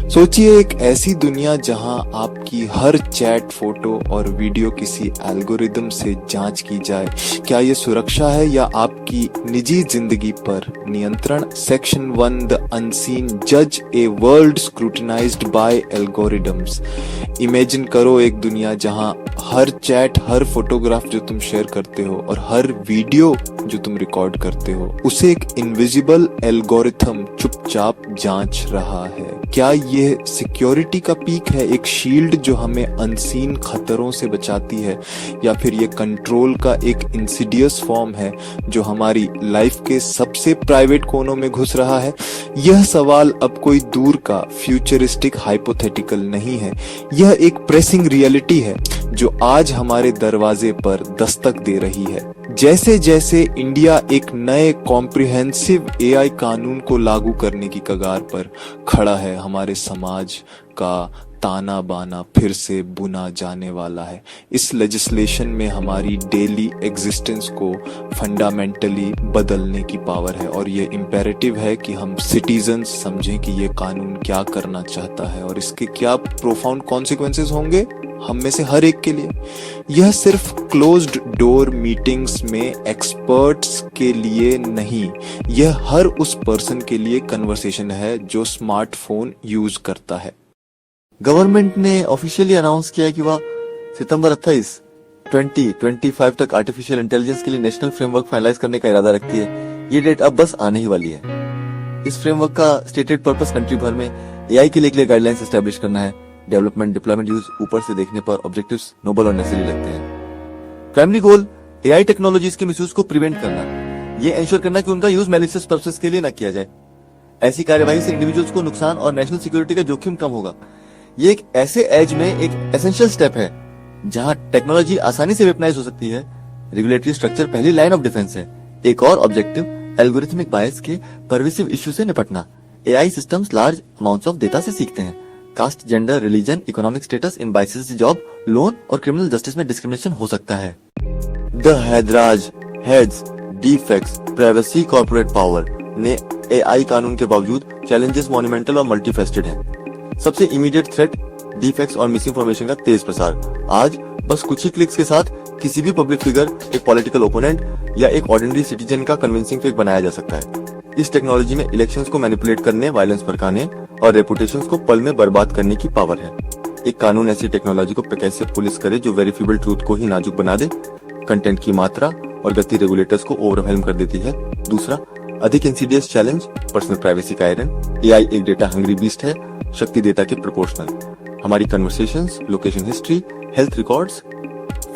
सोचिए एक ऐसी दुनिया जहां आपकी हर चैट, फोटो और वीडियो किसी एल्गोरिदम से जांच की जाए। क्या ये सुरक्षा है या आपकी निजी जिंदगी पर नियंत्रण? सेक्शन 1 द अनसीन जज, a world स्क्रूटिनाइज्ड bye algorithms. Imagine करो एक दुनिया जहां हर चैट, हर फोटोग्राफ जो तुम शेयर करते हो और हर वीडियो जो तुम रिकॉर्ड करते हो, उसे एक इनविजिबल एल्गोरिथम चुपचाप जांच रहा है। क्या ये सिक्योरिटी का पीक है, एक शील्ड जो हमें अनसीन खतरों से बचाती है, या फिर ये कंट्रोल का एक इंसिडियस फॉर्म है जो हमारी लाइफ के सबसे प्राइवेट कोनों में घुस रहा है? यह सवाल अब कोई दूर का फ्यूचरिस्टिक हाइपोथेटिकल नहीं है, यह एक प्रेसिंग रियलिटी है जो आज हमारे दरवाजे पर दस्तक दे रही है। जैसे जैसे इंडिया एक नए कॉम्प्रिहेंसिव एआई कानून को लागू करने की कगार पर खड़ा है, हमारे समाज का ताना बाना फिर से बुना जाने वाला है। इस लेजिस्लेशन में हमारी डेली एग्जिस्टेंस को फंडामेंटली बदलने की पावर है और ये इम्पेरेटिव है कि हम सिटीजन्स समझें कि ये कानून क्या करना चाहता है और इसके क्या प्रोफाउंड कॉन्सिक्वेंसेस होंगे हम में से हर एक के लिए। यह सिर्फ क्लोज्ड डोर मीटिंग्स में एक्सपर्ट्स के लिए नहीं, यह हर उस पर्सन के लिए कन्वर्सेशन है जो स्मार्टफोन यूज करता है। गवर्नमेंट ने ऑफिशियली अनाउंस किया है कि वह सितंबर 28, 2025 तक आर्टिफिशियल इंटेलिजेंस के लिए नेशनल फ्रेमवर्क फाइनलाइज करने का इरादा रखती है। ये डेट अब बस आने ही वाली है। इस फ्रेमवर्क का स्टेटेड पर्पस कंट्री भर में एआई के लिए क्लियर गाइडलाइंस एस्टैब्लिश करना है। डेवलपमेंट, डिप्लॉयमेंट, यूज ऊपर से देखने पर ऑब्जेक्टिव्स नोबल और नेसेसरी लगते हैं। प्राइमरी गोल एआई टेक्नोलॉजीज के मिसयूज को प्रिवेंट करना, ये एंश्योर करना कि उनका यूज मैलिशियस पर्पसेस के लिए न किया जाए। ऐसी कार्यवाही से इंडिविजुअल्स को नुकसान और नेशनल सिक्योरिटी का जोखिम कम होगा। ये एक ऐसे एज में एक एसेंशियल स्टेप है जहां टेक्नोलॉजी आसानी से वेपनाइज हो सकती है। रेगुलेटरी स्ट्रक्चर पहली लाइन ऑफ डिफेंस है। एक और ऑब्जेक्टिव एल्गोरिथमिक बायस के परवेसिव इश्यू से निपटना। AI systems large amounts of data से सीखते हैं। Caste, gender, religion, economic status, इन बायसेस से जॉब, लोन और क्रिमिनल जस्टिस में डिस्क्रिमिनेशन हो सकता है। The hazards, heads, defects, privacy, corporate power ने एआई कानून के बावजूद चैलेंजेस मॉन्यूमेंटल और मल्टीफेस्टेड हैं। सबसे इमीडिएट थ्रेट डिफेक्ट्स और मिस इन्फॉर्मेशन का तेज प्रसार। आज बस कुछ ही क्लिक्स के साथ किसी भी पब्लिक फिगर, एक पॉलिटिकल ओपोनेंट या एक ऑर्डिनरी सिटीजन का कन्विंसिंग फेक बनाया जा सकता है। इस टेक्नोलॉजी में इलेक्शंस को मैनिपुलेट करने, वायलेंस भड़काने और रेपुटेशंस को पल में बर्बाद करने की पावर है। एक कानून ऐसी टेक्नोलॉजी को कैसे पुलिस करे जो वेरिफिएबल ट्रूथ को ही नाजुक बना दे। कंटेंट की मात्रा और गति रेगुलेटर्स को ओवरवेल्म कर देती है। दूसरा, अधिक इंसीडियस चैलेंज, पर्सनल प्राइवेसी का आयरन। एआई एक डेटा हंग्री बीस्ट है, शक्ति डेटा के प्रोपोर्शनल। हमारी conversations, location history, health records,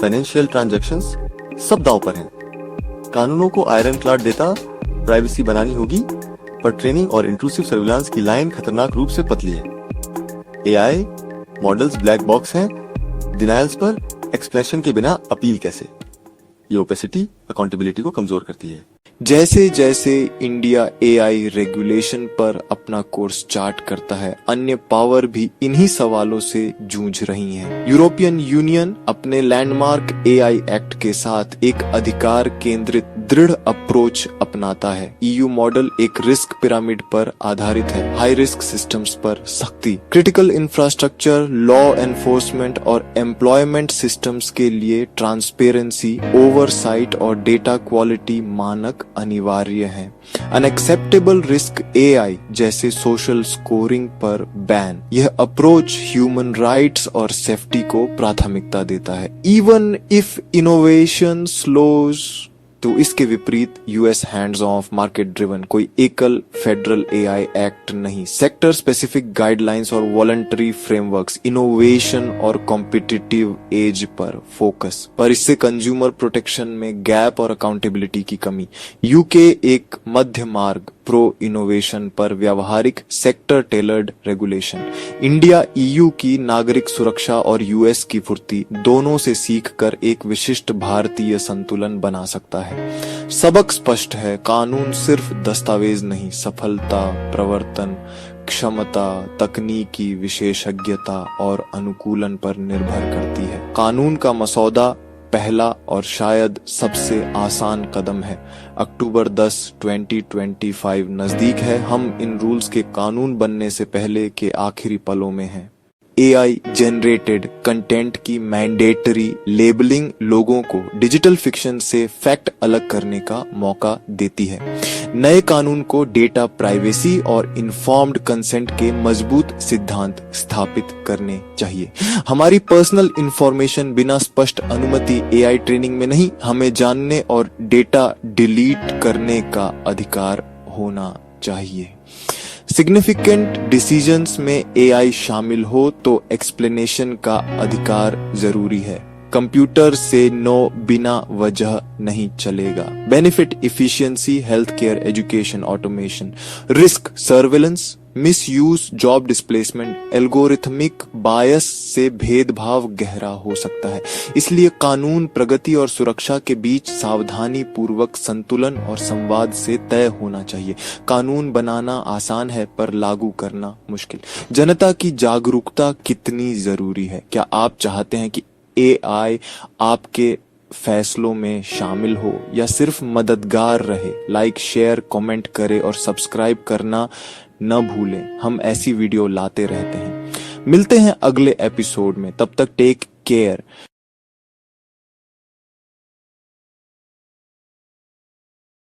financial transactions सब दांव पर हैं। कानूनों को आयरन क्लॉड डेटा प्राइवेसी बनानी होगी, पर ट्रेनिंग और इंट्रूसिव सर्विलांस की लाइन खतरनाक रूप से पतली है। एआई मॉडल्स ब्लैक बॉक्स हैं, डिनायल्स पर एक्सप्लेनेशन के बिना अपील कैसे? ये ओपेसिटी अकाउंटेबिलिटी को कमजोर करती है। जैसे जैसे इंडिया एआई रेगुलेशन पर अपना कोर्स चार्ट करता है, अन्य पावर भी इन्हीं सवालों से जूझ रही हैं। यूरोपियन यूनियन अपने लैंडमार्क एआई एक्ट के साथ एक अधिकार केंद्रित दृढ़ अप्रोच अपनाता है। ईयू मॉडल एक रिस्क पिरामिड पर आधारित है, हाई रिस्क सिस्टम्स पर सख्ती, क्रिटिकल इंफ्रास्ट्रक्चर, लॉ एनफोर्समेंट और एम्प्लॉयमेंट सिस्टम्स के लिए ट्रांसपेरेंसी, ओवरसाइट और डेटा क्वालिटी मानक अनिवार्य है। अनएक्सेप्टेबल रिस्क एआई जैसे सोशल स्कोरिंग पर बैन। यह अप्रोच ह्यूमन राइट्स और सेफ्टी को प्राथमिकता देता है। इवन इफ इनोवेशन स्लोज, तो इसके विपरीत US hands of, market driven कोई एकल फेडरल एआई एक्ट नहीं, सेक्टर स्पेसिफिक गाइडलाइंस और वॉलंटरी फ्रेमवर्क्स, इनोवेशन और कॉम्पिटिटिव एज पर फोकस। पर इससे कंज्यूमर प्रोटेक्शन में गैप और अकाउंटेबिलिटी की कमी। यूके एक मध्य मार्ग, प्रो इनोवेशन पर व्यावहारिक sector tailored regulation. India EU की नागरिक सुरक्षा और यूएस की फुर्ती दोनों से सीखकर एक विशिष्ट भारतीय संतुलन बना सकता है। सबक स्पष्ट है, कानून सिर्फ दस्तावेज नहीं, सफलता, प्रवर्तन क्षमता, तकनीकी विशेषज्ञता और अनुकूलन पर निर्भर करती है। कानून का मसौदा पहला और शायद सबसे आसान कदम है। अक्टूबर 10, 2025 नजदीक है। हम इन रूल्स के कानून बनने से पहले के आखिरी पलों में हैं। AI जनरेटेड कंटेंट की मैंडेटरी लेबलिंग लोगों को डिजिटल फिक्शन से फैक्ट अलग करने का मौका देती है। नए कानून को डेटा प्राइवेसी और इन्फॉर्म्ड कंसेंट के मजबूत सिद्धांत स्थापित करने चाहिए। हमारी पर्सनल इंफॉर्मेशन बिना स्पष्ट अनुमति AI ट्रेनिंग में नहीं, हमें जानने और डेटा डिलीट करने का अधिकार होना चाहिए। सिग्निफिकेंट डिसीजंस में AI शामिल हो तो एक्सप्लेनेशन का अधिकार जरूरी है। कंप्यूटर से नो बिना वजह नहीं चलेगा। Benefit efficiency, health care, education, automation, risk surveillance, misuse, job displacement, algorithmic बायस से भेदभाव गहरा हो सकता है। इसलिए कानून प्रगति और सुरक्षा के बीच सावधानी पूर्वक संतुलन और संवाद से तय होना चाहिए। कानून बनाना आसान है पर लागू करना मुश्किल। जनता की जागरूकता कितनी जरूरी है? क्या आप चाहते हैं कि AI आपके फैसलों में शामिल हो या सिर्फ मददगार रहे? लाइक, शेयर, कमेंट करें और सब्सक्राइब करना न भूलें। हम ऐसी वीडियो लाते रहते हैं। मिलते हैं अगले एपिसोड में। तब तक टेक केयर।